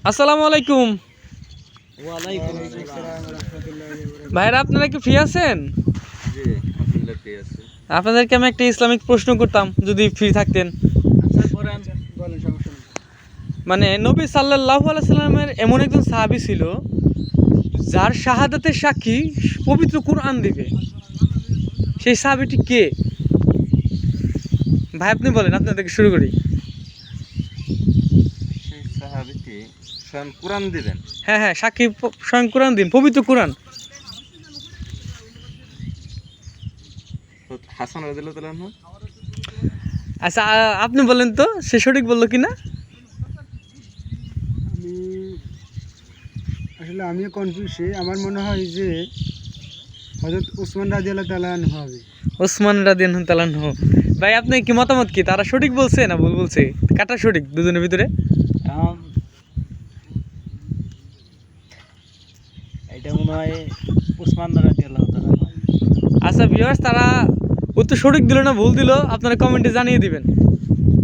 আসসালামু আলাইকুম। ওয়ালাইকুম আসসালাম রাহমাতুল্লাহি ওয়া বারাকাতুহু। ভাইরা আপনারা কি ফ্রি আছেন? জি আলহামদুলিল্লাহ ফ্রি আছি। আপনাদেরকে আমি একটা ইসলামিক প্রশ্ন করতাম যদি ফ্রি থাকতেন। আচ্ছা করেন, বলেন, সমস্যা নেই। মানে নবী সাল্লাল্লাহু আলাইহি সাল্লামের এমন একজন সাহাবী ছিল যার শাহাদাতের সাক্ষী পবিত্র কুরআন দিবে, সেই সাহাবীটি কে? ভাই আপনি বলেন, আপনার থেকে শুরু করি। সেই সাহাবীটি স্বয়ং কোরআন দিবেন। হ্যাঁ হ্যাঁ, সাক্ষী স্বয়ং কুরআন দিন, পবিত্র কুরআন। হাসান রাদিয়াল্লাহু তাআলা আনহু। আচ্ছা আপনি বলেন তো সে সঠিক বললো কিনা। আমিও কনফিউজ। আমার মনে হয় যে হযরত উসমান রাদিয়াল্লাহু তাআলা আনহু হবে। ওসমান রাদিয়াল্লাহু তাআলা আনহু। ভাই আপনি কি মতামত কি, তারা সঠিক বলছে না ভুল বলছে? কাটা সঠিক দুজনের ভিতরে? এটা মনে হয় উসমান রাদিয়াল্লাহু তাআলা। আচ্ছা ভিউয়ার্স, তারা উত্তর সঠিক দিল না ভুল দিল আপনারা কমেন্টে জানিয়ে দিবেন।